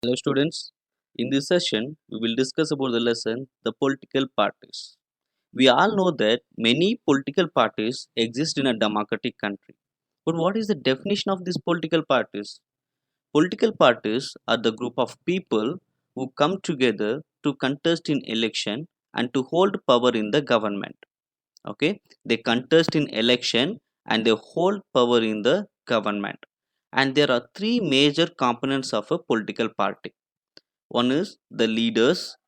Hello students, in this session we will discuss about the lesson the political parties. We all know that many political parties exist in a democratic country. But what is the definition of these political parties? Political parties are the group of people who come together to contest in election and to hold power in the government. Okay, they contest in election and they hold power in the government. And there are three major components of a political party. One is the leaders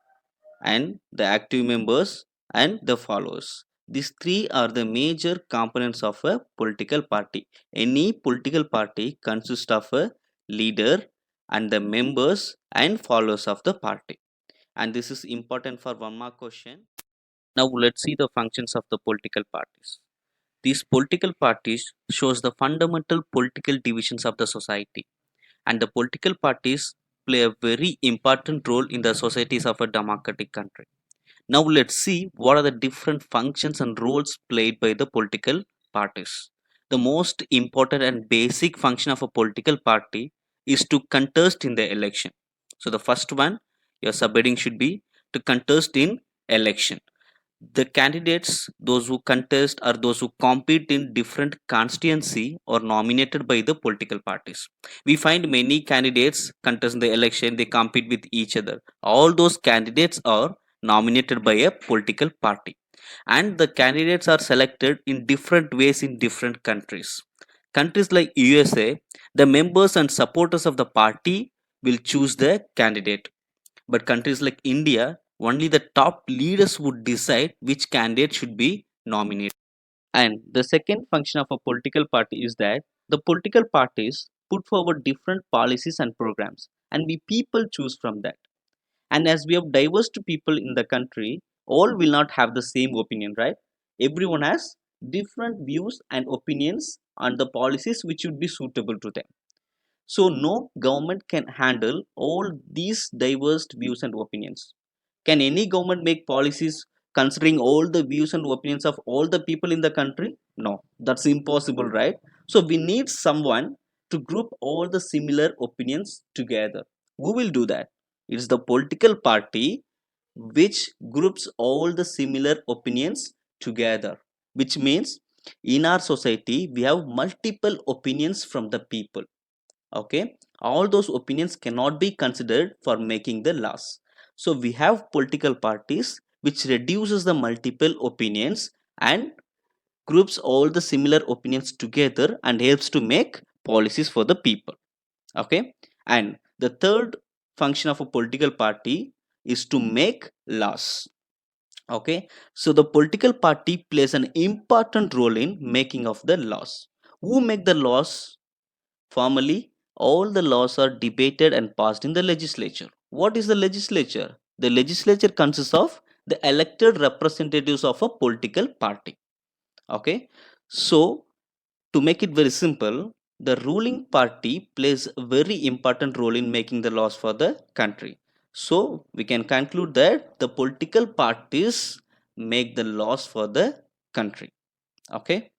and the active members and the followers. These three are the major components of a political party. Any political party consists of a leader and the members and followers of the party. And this is important for one more question. Now let's see the functions of the political parties. These political parties shows the fundamental political divisions of the society, and the political parties play a very important role in the societies of a democratic country. Now let's see what are the different functions and roles played by the political parties. The most important and basic function of a political party is to contest in the election. So the first one, your subheading should be to contest in election. The candidates, those who contest or those who compete in different constituency are nominated by the political parties. We find many candidates contest in the election, they compete with each other. All those candidates are nominated by a political party, and the candidates are selected in different ways in different countries. Countries like USA, the members and supporters of the party will choose the candidate, but countries like India, only the top leaders would decide which candidate should be nominated. And the second function of a political party is that the political parties put forward different policies and programs, and we people choose from that. And as we have diverse people in the country, all will not have the same opinion, right? Everyone has different views and opinions on the policies which would be suitable to them. So no government can handle all these diverse views and opinions. Can any government make policies considering all the views and opinions of all the people in the country? No, that's impossible, right? So we need someone to group all the similar opinions together. Who will do that? It's the political party which groups all the similar opinions together, which means in our society we have multiple opinions from the people. Okay, all those opinions cannot be considered for making the laws. So we have political parties which reduces the multiple opinions and groups all the similar opinions together and helps to make policies for the people. Okay, and the third function of a political party is to make laws. Okay, so the political party plays an important role in making of the laws. Who make the laws? Formally, all the laws are debated and passed in the legislature. What is the legislature? The legislature consists of the elected representatives of a political party. Okay, so to make it very simple, the ruling party plays a very important role in making the laws for the country. So we can conclude that the political parties make the laws for the country. Okay.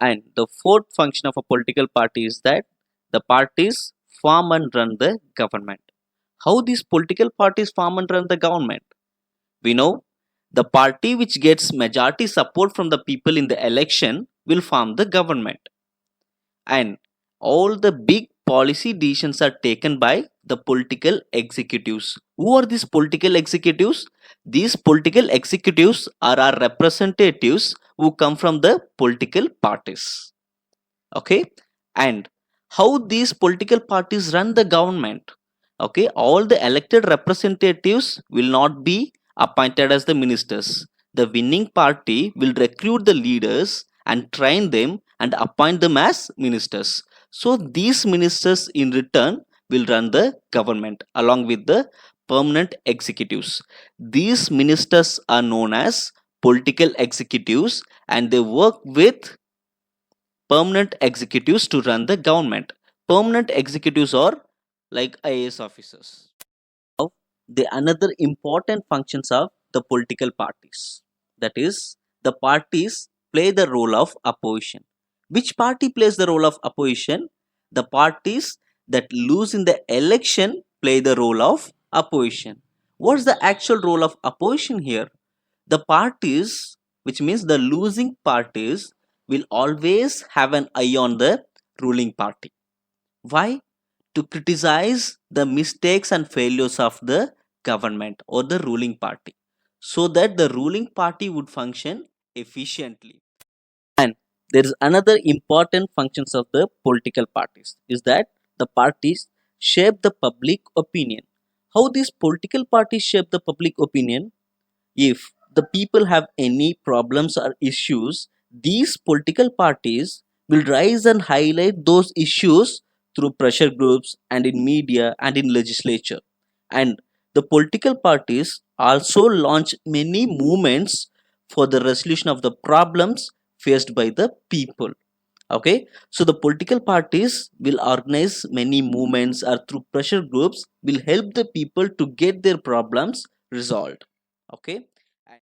And the fourth function of a political party is that the parties form and run the government. How these political parties form and run the government? We know the party which gets majority support from the people in the election will form the government. And all the big policy decisions are taken by the political executives. Who are these political executives? These political executives are our representatives who come from the political parties. Okay, and how these political parties run the government? Okay, all the elected representatives will not be appointed as the ministers. The winning party will recruit the leaders and train them and appoint them as ministers. So these ministers in return will run the government along with the permanent executives. These ministers are known as political executives, and they work with permanent executives to run the government. Permanent executives are like IAS officers. Now, the another important functions of the political parties. That is, the parties play the role of opposition. Which party plays the role of opposition? The parties that lose in the election play the role of opposition. What's the actual role of opposition here? The parties, which means the losing parties, will always have an eye on the ruling party. Why? To criticize the mistakes and failures of the government or the ruling party, so that the ruling party would function efficiently. And there is another important functions of the political parties is that the parties shape the public opinion. How these political parties shape the public opinion? If the people have any problems or issues, these political parties will rise and highlight those issues through pressure groups and in media and in legislature. And the political parties also launch many movements for the resolution of the problems faced by the people. Okay, so the political parties will organize many movements or through pressure groups will help the people to get their problems resolved. Okay,